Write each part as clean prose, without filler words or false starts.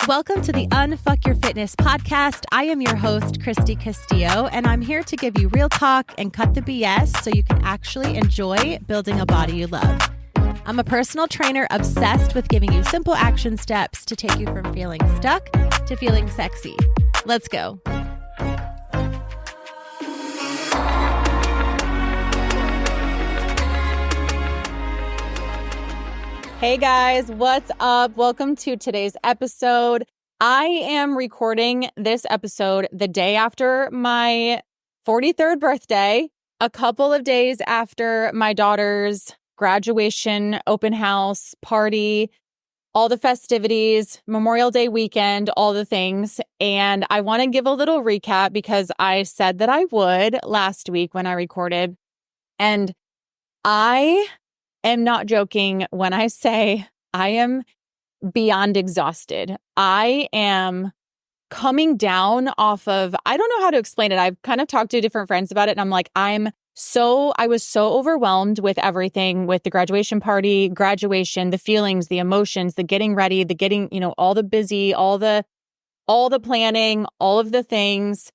Welcome to the Unfuck Your Fitness podcast. I am your host, Christy Castillo, and I'm here to give you real talk and cut the BS so you can actually enjoy building a body you love. I'm a personal trainer obsessed with giving you simple action steps to take you from feeling stuck to feeling sexy. Let's go. Hey guys, what's up? Welcome to today's episode. I am recording this episode the day after my 43rd birthday, a couple of days after my daughter's graduation, open house, party, all the festivities, Memorial Day weekend, all the things. And I want to give a little recap because I said that I would last week when I recorded. And I am not joking when I say I am beyond exhausted. I am coming down off of, I don't know how to explain it. I've kind of talked to different friends about it and I'm like, I was so overwhelmed with everything, with the graduation party, graduation, the feelings, the emotions, the getting ready, the getting, all the busy, all the planning, all of the things.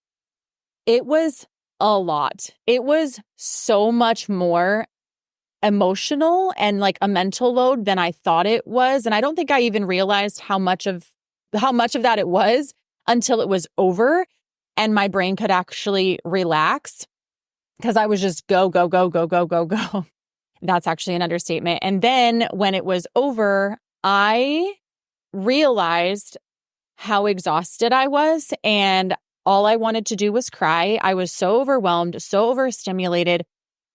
It was a lot. It was so much more emotional and like a mental load than I thought it was. And I don't think I even realized how much of that it was until it was over and my brain could actually relax because I was just go. That's actually an understatement. And then when it was over, I realized how exhausted I was and all I wanted to do was cry. I was so overwhelmed, so overstimulated,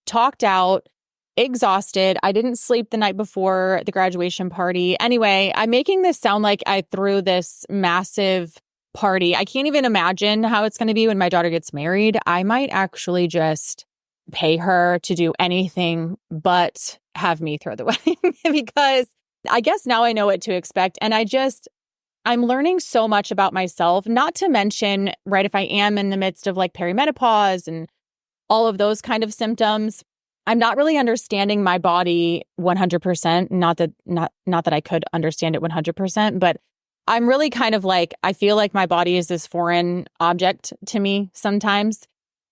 talked out, exhausted. I didn't sleep the night before the graduation party. Anyway, I'm making this sound like I threw this massive party. I can't even imagine how it's going to be when my daughter gets married. I might actually just pay her to do anything but have me throw the wedding because I guess now I know what to expect. And I'm learning so much about myself, not to mention, right, if I am in the midst of like perimenopause and all of those kind of symptoms, I'm not really understanding my body 100%. Not that I could understand it 100%, but I'm really kind of like, I feel like my body is this foreign object to me sometimes.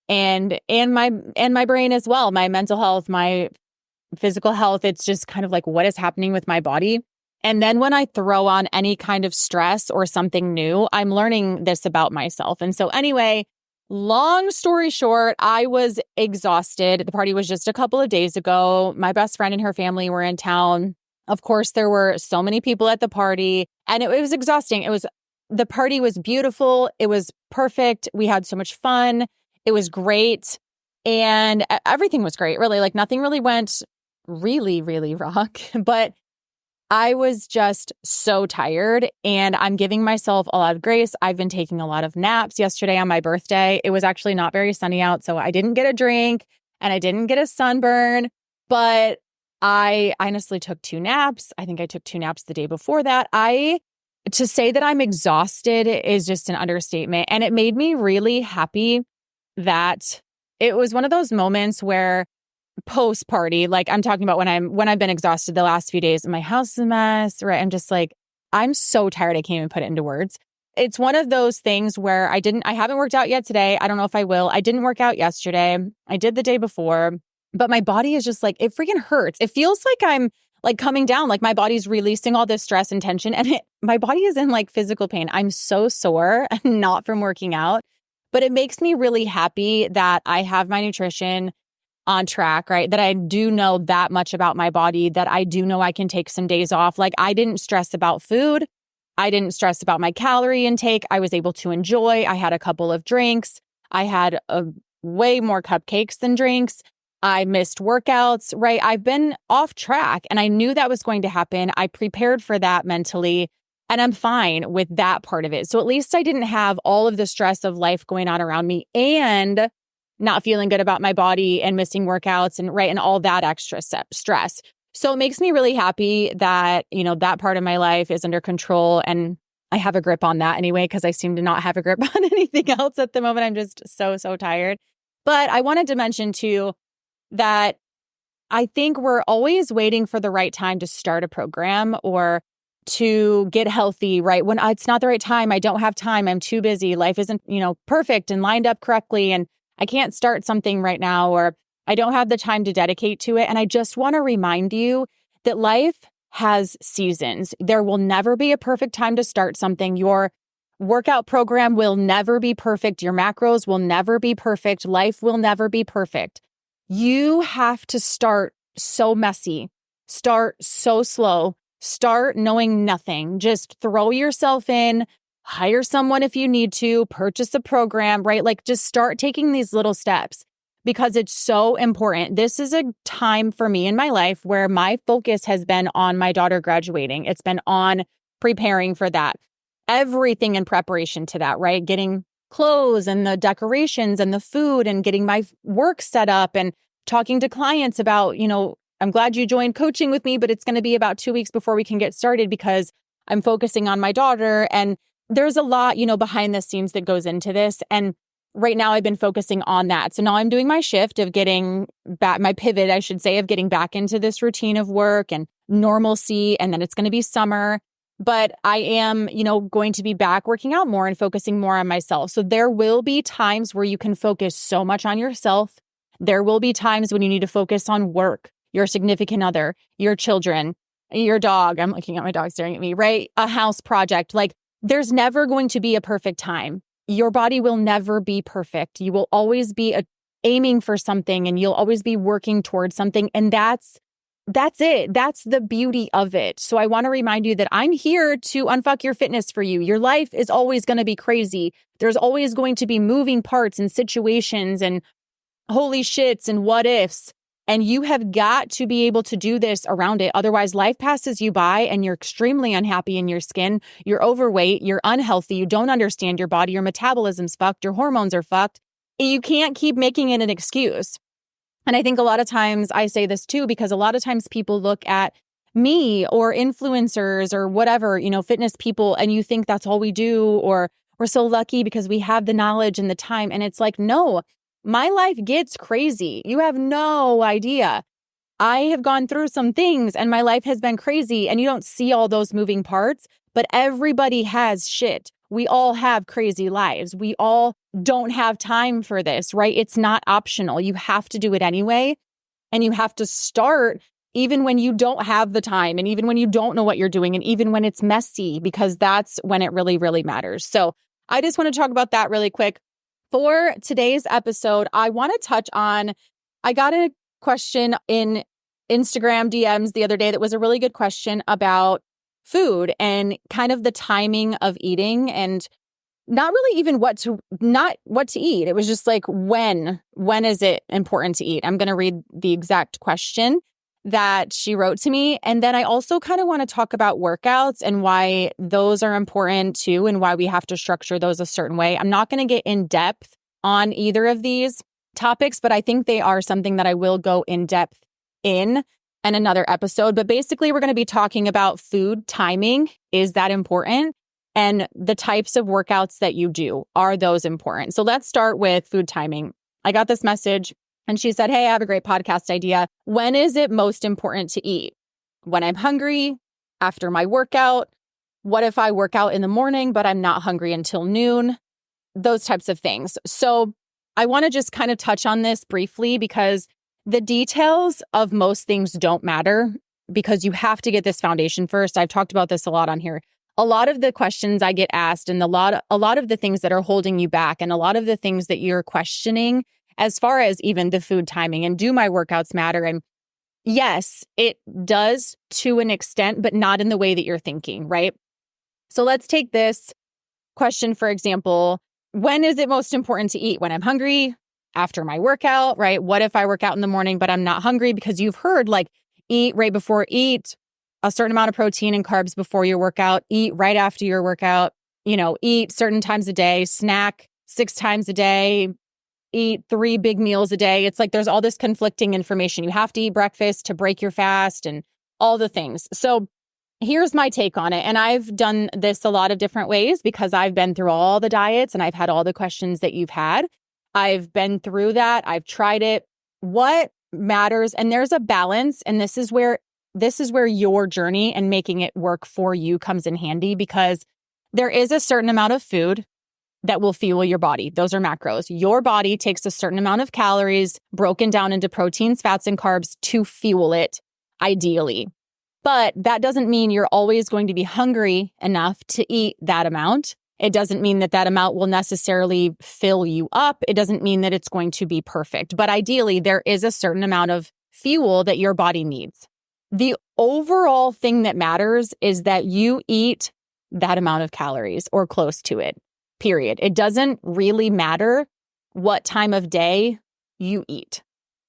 And my brain as well, my mental health, my physical health. It's just kind of like, what is happening with my body? And then when I throw on any kind of stress or something new, I'm learning this about myself. And so anyway, long story short, I was exhausted. The party was just a couple of days ago. My best friend and her family were in town. Of course, there were so many people at the party and it was exhausting. The party was beautiful. It was perfect. We had so much fun. It was great. And everything was great, really. Like nothing really went really, really wrong. But I was just so tired and I'm giving myself a lot of grace. I've been taking a lot of naps. Yesterday on my birthday, it was actually not very sunny out, so I didn't get a drink and I didn't get a sunburn, but I honestly took 2 naps. I think I took 2 naps the day before that. To say that I'm exhausted is just an understatement. And it made me really happy that it was one of those moments where post party, like I'm talking about when I've been exhausted the last few days and my house is a mess, right? I'm just like, I'm so tired. I can't even put it into words. It's one of those things where I haven't worked out yet today. I don't know if I will. I didn't work out yesterday. I did the day before, but my body is just like, it freaking hurts. It feels like I'm like coming down, like my body's releasing all this stress and tension and my body is in like physical pain. I'm so sore, not from working out, but it makes me really happy that I have my nutrition on track, right? That I do know that much about my body, that I do know I can take some days off. Like I didn't stress about food. I didn't stress about my calorie intake. I was able to enjoy. I had a couple of drinks. I had way more cupcakes than drinks. I missed workouts, right? I've been off track and I knew that was going to happen. I prepared for that mentally and I'm fine with that part of it. So at least I didn't have all of the stress of life going on around me and not feeling good about my body and missing workouts and right and all that extra stress. So it makes me really happy that, that part of my life is under control and I have a grip on that anyway, because I seem to not have a grip on anything else at the moment. I'm just so tired. But I wanted to mention too that I think we're always waiting for the right time to start a program or to get healthy, right? When it's not the right time, I don't have time, I'm too busy, life isn't, perfect and lined up correctly, and I can't start something right now, or I don't have the time to dedicate to it. And I just want to remind you that life has seasons. There will never be a perfect time to start something. Your workout program will never be perfect. Your macros will never be perfect. Life will never be perfect. You have to start so messy, start so slow, start knowing nothing. Just throw yourself in, hire someone if you need to, purchase a program, right? Like just start taking these little steps because it's so important. This is a time for me in my life where my focus has been on my daughter graduating. It's been on preparing for that. Everything in preparation to that, right? Getting clothes and the decorations and the food and getting my work set up and talking to clients about, I'm glad you joined coaching with me, but it's going to be about 2 weeks before we can get started because I'm focusing on my daughter. And there's a lot, behind the scenes that goes into this. And right now I've been focusing on that. So now I'm doing my shift of getting back, my pivot, I should say, of getting back into this routine of work and normalcy. And then it's going to be summer. But I am, going to be back working out more and focusing more on myself. So there will be times where you can focus so much on yourself. There will be times when you need to focus on work, your significant other, your children, your dog. I'm looking at my dog staring at me, right? A house project. Like there's never going to be a perfect time. Your body will never be perfect. You will always be aiming for something and you'll always be working towards something. And that's it. That's the beauty of it. So I want to remind you that I'm here to unfuck your fitness for you. Your life is always going to be crazy. There's always going to be moving parts and situations and holy shits and what ifs. And you have got to be able to do this around it. Otherwise, life passes you by and you're extremely unhappy in your skin. You're overweight. You're unhealthy. You don't understand your body. Your metabolism's fucked. Your hormones are fucked. You can't keep making it an excuse. And I think a lot of times I say this too, because a lot of times people look at me or influencers or whatever, fitness people, and you think that's all we do, or we're so lucky because we have the knowledge and the time. And it's like, no, my life gets crazy. You have no idea. I have gone through some things and my life has been crazy and you don't see all those moving parts, but everybody has shit. We all have crazy lives. We all don't have time for this, right? It's not optional. You have to do it anyway. And you have to start even when you don't have the time and even when you don't know what you're doing and even when it's messy, because that's when it really, really matters. So I just want to talk about that really quick. For today's episode, I want to touch on, I got a question in Instagram DMs the other day that was a really good question about food and kind of the timing of eating and not really even not what to eat. It was just like, when is it important to eat? I'm going to read the exact question that she wrote to me. And then I also kind of want to talk about workouts and why those are important too, and why we have to structure those a certain way. I'm not going to get in depth on either of these topics, but I think they are something that I will go in depth in another episode. But basically, we're going to be talking about food timing. Is that important? And the types of workouts that you do, are those important? So let's start with food timing. I got this message and she said, hey, I have a great podcast idea. When is it most important to eat? When I'm hungry, after my workout? What if I work out in the morning, but I'm not hungry until noon? Those types of things. So I want to just kind of touch on this briefly because the details of most things don't matter because you have to get this foundation first. I've talked about this a lot on here. A lot of the questions I get asked and a lot of the things that are holding you back and a lot of the things that you're questioning as far as even the food timing and do my workouts matter? And yes, it does to an extent, but not in the way that you're thinking, right? So let's take this question, for example. When is it most important to eat? When I'm hungry, after my workout, right? What if I work out in the morning, but I'm not hungry? Because you've heard like eat right before, eat a certain amount of protein and carbs before your workout, eat right after your workout, eat certain times a day, snack 6 times a day, eat 3 big meals a day. It's like there's all this conflicting information. You have to eat breakfast to break your fast and all the things. So here's my take on it. And I've done this a lot of different ways because I've been through all the diets and I've had all the questions that you've had. I've been through that. I've tried it. What matters, and there's a balance, and this is where this is where your journey and making it work for you comes in handy, because there is a certain amount of food that will fuel your body. Those are macros. Your body takes a certain amount of calories broken down into proteins, fats, and carbs to fuel it, ideally. But that doesn't mean you're always going to be hungry enough to eat that amount. It doesn't mean that that amount will necessarily fill you up. It doesn't mean that it's going to be perfect. But ideally, there is a certain amount of fuel that your body needs. The overall thing that matters is that you eat that amount of calories or close to it, period. It doesn't really matter what time of day you eat.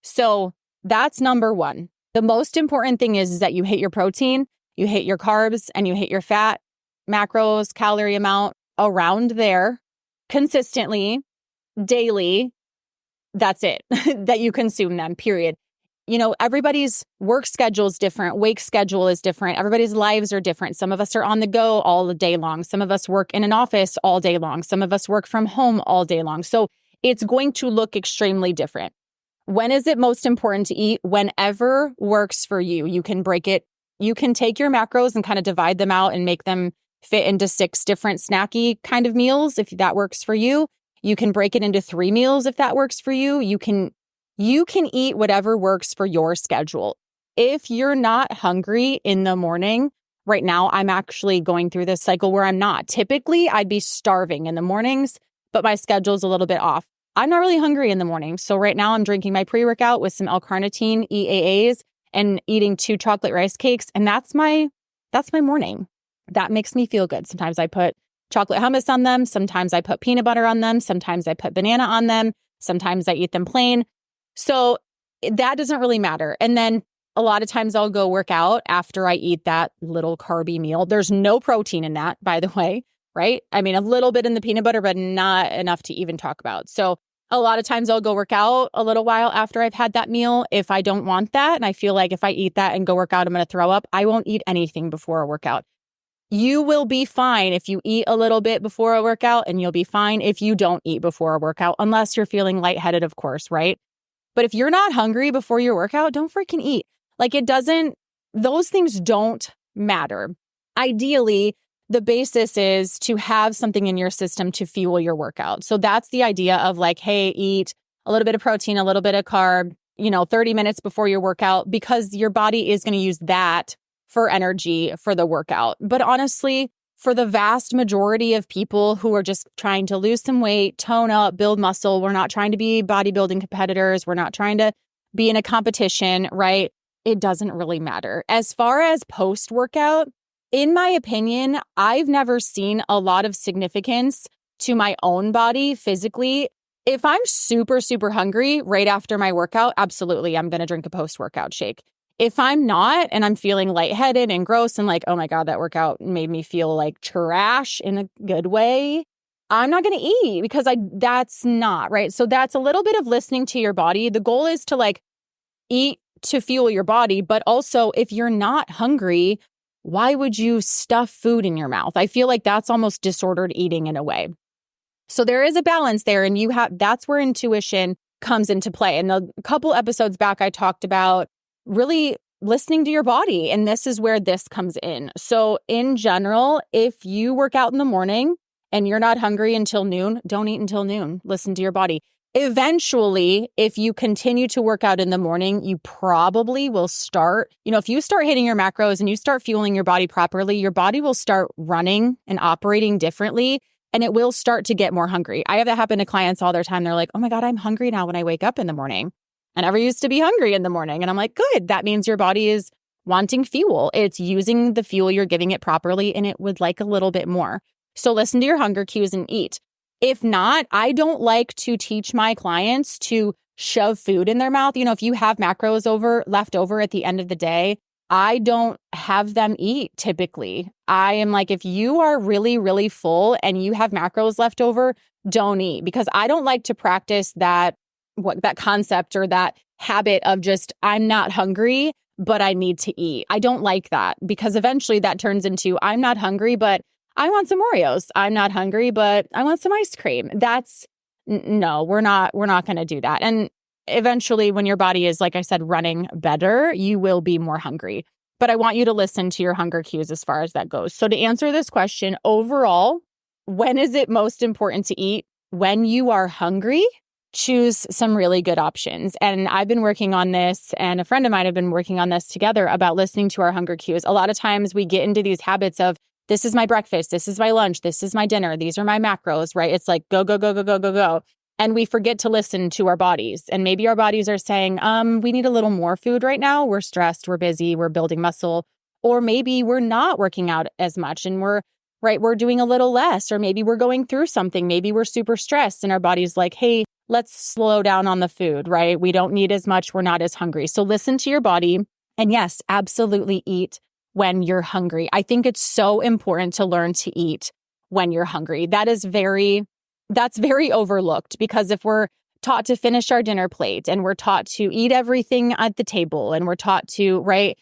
So that's number one. The most important thing is that you hit your protein, you hit your carbs, and you hit your fat, macros, calorie amount around there consistently, daily. That's it, that you consume them, period. You know, everybody's work schedule is different. Wake schedule is different. Everybody's lives are different. Some of us are on the go all the day long. Some of us work in an office all day long. Some of us work from home all day long. So it's going to look extremely different. When is it most important to eat? Whenever works for you. You can break it. You can take your macros and kind of divide them out and make them fit into 6 different snacky kind of meals if that works for you. You can break it into 3 meals if that works for you. You can eat whatever works for your schedule. If you're not hungry in the morning, right now I'm actually going through this cycle where I'm not. Typically, I'd be starving in the mornings, but my schedule's a little bit off. I'm not really hungry in the morning. So right now I'm drinking my pre-workout with some L-carnitine EAAs and eating 2 chocolate rice cakes. And that's my morning. That makes me feel good. Sometimes I put chocolate hummus on them. Sometimes I put peanut butter on them. Sometimes I put banana on them. Sometimes I eat them plain. So that doesn't really matter. And then a lot of times I'll go work out after I eat that little carby meal. There's no protein in that, by the way, right? I mean, a little bit in the peanut butter, but not enough to even talk about. So a lot of times I'll go work out a little while after I've had that meal. If I don't want that, and I feel like if I eat that and go work out, I'm going to throw up, I won't eat anything before a workout. You will be fine if you eat a little bit before a workout, and you'll be fine if you don't eat before a workout, unless you're feeling lightheaded, of course, right? But if you're not hungry before your workout, don't freaking eat. Like those things don't matter. Ideally, the basis is to have something in your system to fuel your workout. So that's the idea of like, hey, eat a little bit of protein, a little bit of carb, 30 minutes before your workout, because your body is going to use that for energy for the workout. But honestly, for the vast majority of people who are just trying to lose some weight, tone up, build muscle, we're not trying to be bodybuilding competitors. We're not trying to be in a competition, right? It doesn't really matter. As far as post-workout, in my opinion, I've never seen a lot of significance to my own body physically. If I'm super, super hungry right after my workout, absolutely, I'm going to drink a post-workout shake. If I'm not, and I'm feeling lightheaded and gross and like, oh my God, that workout made me feel like trash in a good way, I'm not going to eat, because that's not, right? So that's a little bit of listening to your body. The goal is to like eat to fuel your body, but also if you're not hungry, why would you stuff food in your mouth? I feel like that's almost disordered eating in a way. So there is a balance there, and that's where intuition comes into play. And a couple episodes back, I talked about really listening to your body, and this is where this comes in. So in general, if you work out in the morning and you're not hungry until noon, don't eat until noon. Listen to your body. Eventually, if you continue to work out in the morning, you probably will start, if you start hitting your macros and you start fueling your body properly, your body will start running and operating differently, and it will start to get more hungry. I have that happen to clients all the time. They're like, oh my God, I'm hungry now when I wake up in the morning. I never used to be hungry in the morning. And I'm like, good. That means your body is wanting fuel. It's using the fuel, you're giving it properly, and it would like a little bit more. So listen to your hunger cues and eat. If not, I don't like to teach my clients to shove food in their mouth. If you have macros left over at the end of the day, I don't have them eat typically. I am like, if you are really, really full and you have macros left over, don't eat, because I don't like to practice that concept or that habit of just, I'm not hungry, but I need to eat. I don't like that, because eventually that turns into, I'm not hungry, but I want some Oreos. I'm not hungry, but I want some ice cream. No, we're not going to do that. And eventually when your body is, like I said, running better, you will be more hungry. but I want you to listen to your hunger cues as far as that goes. So to answer this question, overall, when is it most important to eat? When you are hungry, choose some really good options. And I've been working on this, and a friend of mine have been working on this together about listening to our hunger cues. A lot of times we get into these habits of, this is my breakfast, this is my lunch, this is my dinner, these are my macros, right? It's like go, go, go, go, go, go, go. And we forget to listen to our bodies. And maybe our bodies are saying, we need a little more food right now. We're stressed, we're busy, we're building muscle. Or maybe we're not working out as much and we're doing a little less. Or maybe we're going through something. Maybe we're super stressed and our body's like, hey, let's slow down on the food, right? We don't need as much. We're not as hungry. So listen to your body. And yes, absolutely eat when you're hungry. I think it's so important to learn to eat when you're hungry. That's very overlooked, because if we're taught to finish our dinner plate and we're taught to eat everything at the table and we're taught to, right?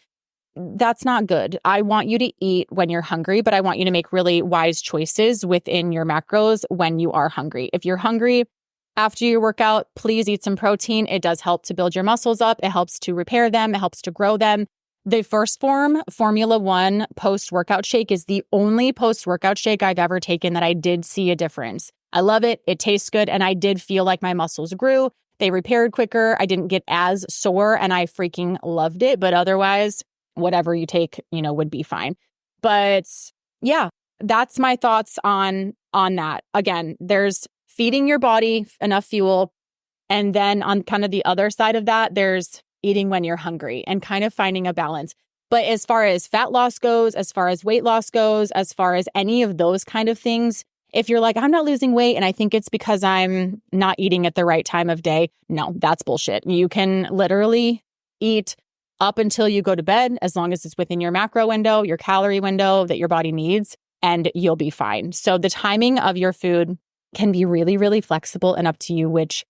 That's not good. I want you to eat when you're hungry, but I want you to make really wise choices within your macros when you are hungry. If you're hungry after your workout, please eat some protein. It does help to build your muscles up. It helps to repair them. It helps to grow them. The First Form Formula 1 post-workout shake is the only post-workout shake I've ever taken that I did see a difference. I love it. It tastes good. And I did feel like my muscles grew. They repaired quicker. I didn't get as sore and I freaking loved it. But otherwise, whatever you take, would be fine. But yeah, that's my thoughts on that. Again, there's feeding your body enough fuel. And then on kind of the other side of that, there's eating when you're hungry and kind of finding a balance. But as far as fat loss goes, as far as weight loss goes, as far as any of those kind of things, if you're like, I'm not losing weight and I think it's because I'm not eating at the right time of day, no, that's bullshit. You can literally eat up until you go to bed, as long as it's within your macro window, your calorie window that your body needs, and you'll be fine. So the timing of your food can be really, really flexible and up to you, which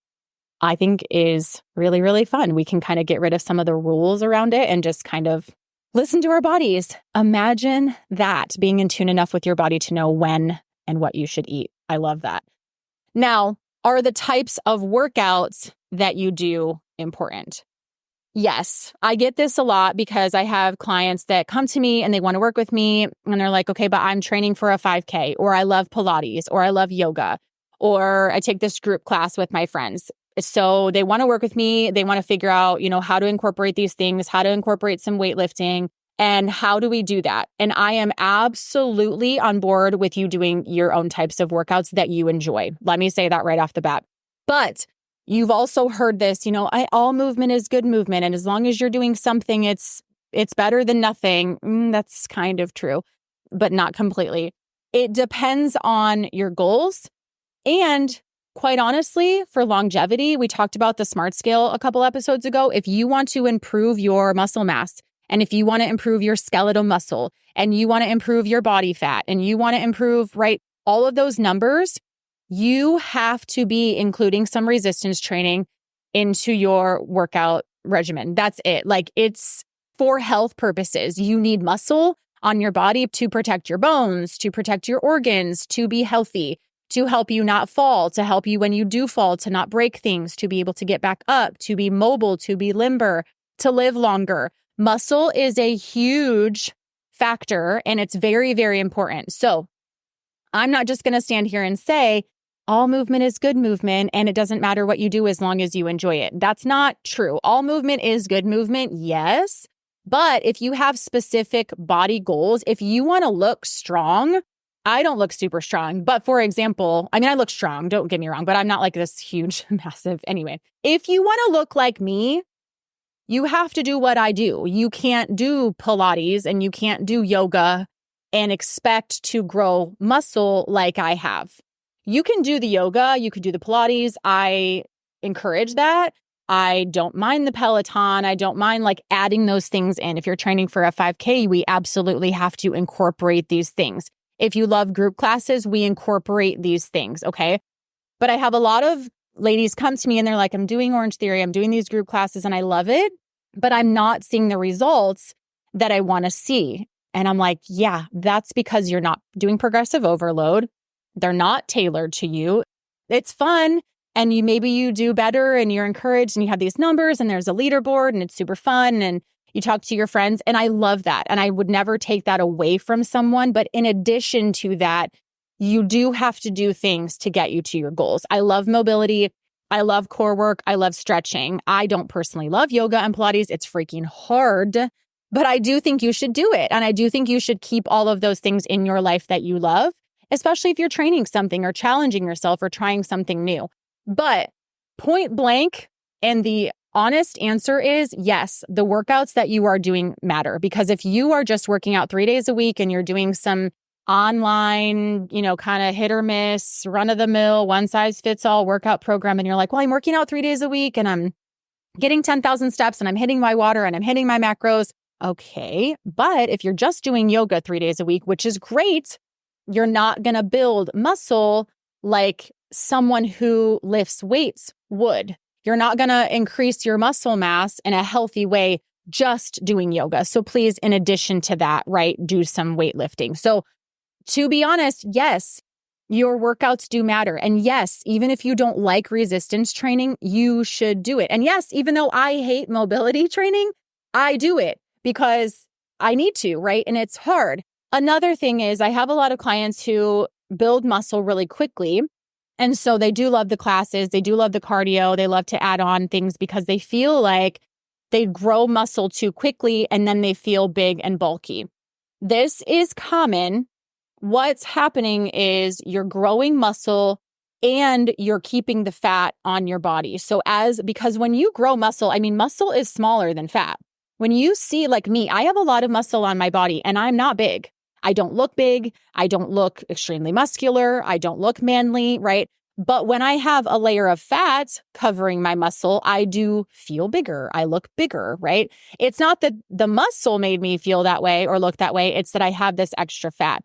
I think is really, really fun. We can kind of get rid of some of the rules around it and just kind of listen to our bodies. Imagine that, being in tune enough with your body to know when and what you should eat. I love that. Now, are the types of workouts that you do important? Yes, I get this a lot because I have clients that come to me and they want to work with me and they're like, okay, but I'm training for a 5K, or I love Pilates, or I love yoga, or I take this group class with my friends. So they want to work with me. They want to figure out, how to incorporate these things, how to incorporate some weightlifting, and how do we do that? And I am absolutely on board with you doing your own types of workouts that you enjoy. Let me say that right off the bat. But you've also heard this, all movement is good movement. And as long as you're doing something, it's better than nothing. That's kind of true, but not completely. It depends on your goals. And quite honestly, for longevity, we talked about the SMART scale a couple episodes ago. If you want to improve your muscle mass, and if you want to improve your skeletal muscle, and you want to improve your body fat, and you want to improve, all of those numbers, you have to be including some resistance training into your workout regimen. That's it. It's for health purposes. You need muscle on your body to protect your bones, to protect your organs, to be healthy, to help you not fall, to help you when you do fall, to not break things, to be able to get back up, to be mobile, to be limber, to live longer. Muscle is a huge factor and it's very, very important. So I'm not just going to stand here and say all movement is good movement and it doesn't matter what you do as long as you enjoy it. That's not true. All movement is good movement, yes. But if you have specific body goals, if you want to look strong, I don't look super strong. But for example, I look strong, don't get me wrong, but I'm not like this huge, massive. Anyway, if you want to look like me, you have to do what I do. You can't do Pilates and you can't do yoga and expect to grow muscle like I have. You can do the yoga, you could do the Pilates. I encourage that. I don't mind the Peloton. I don't mind adding those things in. If you're training for a 5K, we absolutely have to incorporate these things. If you love group classes, we incorporate these things, okay? But I have a lot of ladies come to me and they're like, I'm doing Orange Theory, I'm doing these group classes and I love it, but I'm not seeing the results that I want to see. And I'm like, yeah, that's because you're not doing progressive overload. They're not tailored to you. It's fun. And maybe you do better and you're encouraged and you have these numbers and there's a leaderboard and it's super fun. And, you talk to your friends, and I love that. And I would never take that away from someone. But in addition to that, you do have to do things to get you to your goals. I love mobility. I love core work. I love stretching. I don't personally love yoga and Pilates. It's freaking hard, but I do think you should do it. And I do think you should keep all of those things in your life that you love, especially if you're training something or challenging yourself or trying something new. But point blank, and the honest answer is yes, the workouts that you are doing matter. Because if you are just working out 3 days a week and you're doing some online, kind of hit or miss, run of the mill, one size fits all workout program, and you're like, well, I'm working out 3 days a week and I'm getting 10,000 steps and I'm hitting my water and I'm hitting my macros. Okay. But if you're just doing yoga 3 days a week, which is great, you're not going to build muscle like someone who lifts weights would. You're not going to increase your muscle mass in a healthy way just doing yoga. So please, in addition to that, right, do some weightlifting. So to be honest, yes, your workouts do matter. And yes, even if you don't like resistance training, you should do it. And yes, even though I hate mobility training, I do it because I need to, right? And it's hard. Another thing is I have a lot of clients who build muscle really quickly. And so they do love the classes. They do love the cardio. They love to add on things because they feel like they grow muscle too quickly and then they feel big and bulky. This is common. What's happening is you're growing muscle and you're keeping the fat on your body. Because when you grow muscle, muscle is smaller than fat. When you see like me, I have a lot of muscle on my body and I'm not big. I don't look big. I don't look extremely muscular. I don't look manly, right? But when I have a layer of fat covering my muscle, I do feel bigger. I look bigger, right? It's not that the muscle made me feel that way or look that way. It's that I have this extra fat.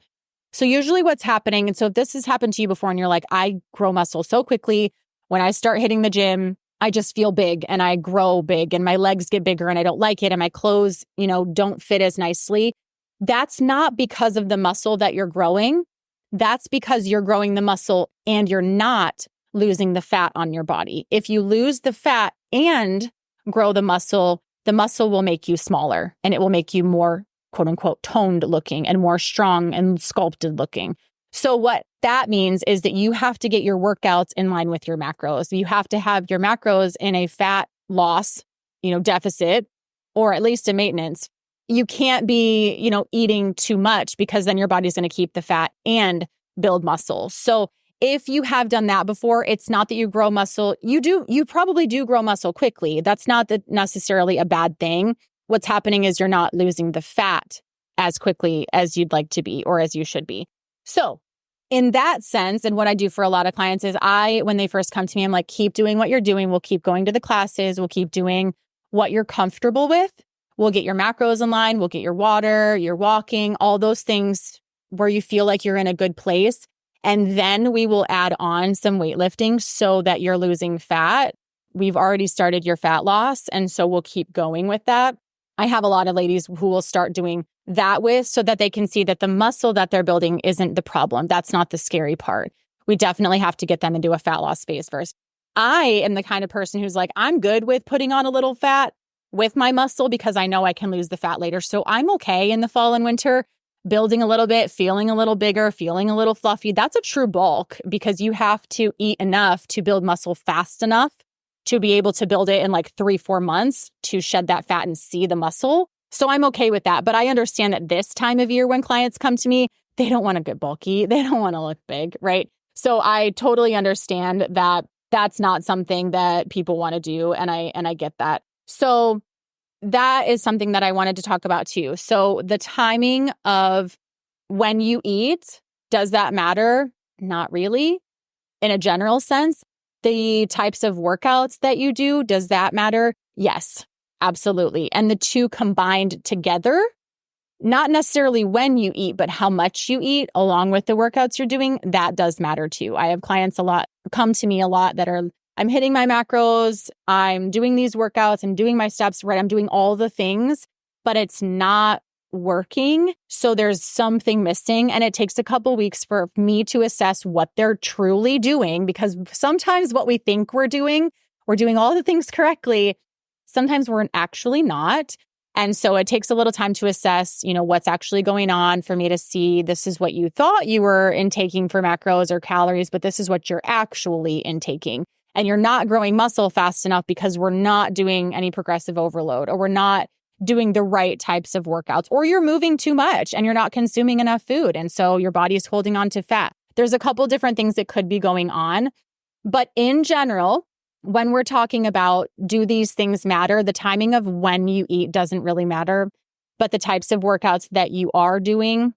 So usually what's happening, and so if this has happened to you before and you're like, I grow muscle so quickly, when I start hitting the gym, I just feel big and I grow big and my legs get bigger and I don't like it and my clothes, don't fit as nicely. That's not because of the muscle that you're growing. That's because you're growing the muscle and you're not losing the fat on your body. If you lose the fat and grow the muscle will make you smaller and it will make you more quote unquote toned looking and more strong and sculpted looking. So what that means is that you have to get your workouts in line with your macros. You have to have your macros in a fat loss, deficit, or at least a maintenance. You can't be, eating too much because then your body's going to keep the fat and build muscle. So if you have done that before, it's not that you grow muscle. You probably do grow muscle quickly. That's not necessarily a bad thing. What's happening is you're not losing the fat as quickly as you'd like to be or as you should be. So in that sense, and what I do for a lot of clients is when they first come to me, I'm like, keep doing what you're doing. We'll keep going to the classes. We'll keep doing what you're comfortable with. We'll get your macros in line. We'll get your water, your walking, all those things where you feel like you're in a good place. And then we will add on some weightlifting so that you're losing fat. We've already started your fat loss. And so we'll keep going with that. I have a lot of ladies who will start doing that so that they can see that the muscle that they're building isn't the problem. That's not the scary part. We definitely have to get them into a fat loss phase first. I am the kind of person who's like, I'm good with putting on a little fat with my muscle because I know I can lose the fat later. So I'm okay in the fall and winter, building a little bit, feeling a little bigger, feeling a little fluffy. That's a true bulk because you have to eat enough to build muscle fast enough to be able to build it in like 3-4 months to shed that fat and see the muscle. So I'm okay with that. But I understand that this time of year when clients come to me, they don't want to get bulky. They don't want to look big, right? So I totally understand that that's not something that people want to do. And I get that. So that is something that I wanted to talk about too. So the timing of when you eat, does that matter? Not really. In a general sense, the types of workouts that you do, does that matter? Yes, absolutely. And the two combined together, not necessarily when you eat, but how much you eat along with the workouts you're doing, that does matter too. I have clients come to me a lot that are, I'm hitting my macros, I'm doing these workouts, I'm doing my steps, right? I'm doing all the things, but it's not working. So there's something missing. And it takes a couple weeks for me to assess what they're truly doing, because sometimes what we think we're doing all the things correctly. Sometimes we're actually not. And so it takes a little time to assess, what's actually going on for me to see this is what you thought you were intaking for macros or calories, but this is what you're actually intaking. And you're not growing muscle fast enough because we're not doing any progressive overload, or we're not doing the right types of workouts, or you're moving too much and you're not consuming enough food. And so your body is holding on to fat. There's a couple different things that could be going on. But in general, when we're talking about, do these things matter? The timing of when you eat doesn't really matter, but the types of workouts that you are doing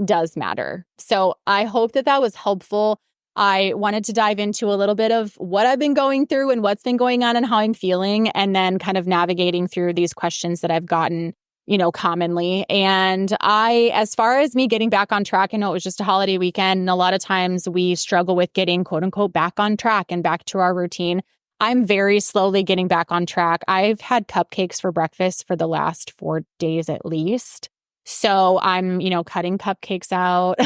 does matter. So I hope that was helpful. I wanted to dive into a little bit of what I've been going through and what's been going on and how I'm feeling, and then kind of navigating through these questions that I've gotten, commonly. And as far as me getting back on track, I know it was just a holiday weekend, and a lot of times we struggle with getting quote unquote back on track and back to our routine. I'm very slowly getting back on track. I've had cupcakes for breakfast for the last 4 days at least. So I'm, cutting cupcakes out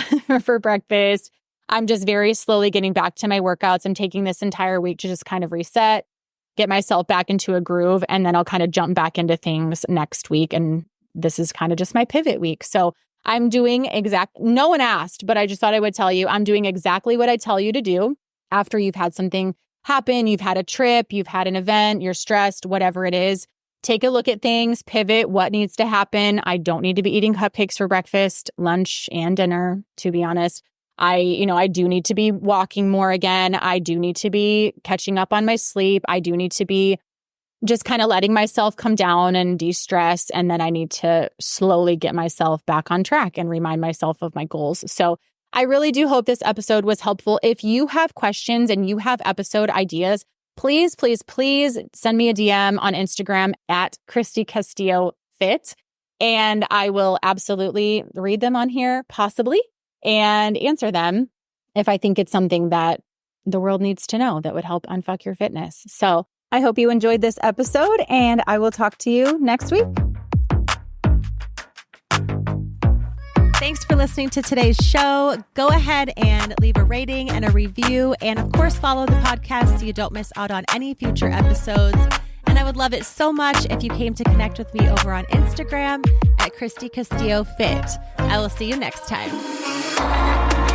for breakfast. I'm just very slowly getting back to my workouts. I'm taking this entire week to just kind of reset, get myself back into a groove, and then I'll kind of jump back into things next week. And this is kind of just my pivot week. So I'm doing no one asked, but I just thought I would tell you, I'm doing exactly what I tell you to do after you've had something happen, you've had a trip, you've had an event, you're stressed, whatever it is. Take a look at things, pivot, what needs to happen. I don't need to be eating cupcakes for breakfast, lunch, and dinner, to be honest. I do need to be walking more again. I do need to be catching up on my sleep. I do need to be just kind of letting myself come down and de-stress. And then I need to slowly get myself back on track and remind myself of my goals. So I really do hope this episode was helpful. If you have questions and you have episode ideas, please, please, please send me a DM on Instagram at Christy Castillo Fit. And I will absolutely read them on here, possibly, and answer them if I think it's something that the world needs to know that would help unfuck your fitness. So I hope you enjoyed this episode, and I will talk to you next week. Thanks for listening to today's show. Go ahead and leave a rating and a review. And of course, follow the podcast so you don't miss out on any future episodes. And I would love it so much if you came to connect with me over on Instagram at Christy Castillo Fit. I will see you next time.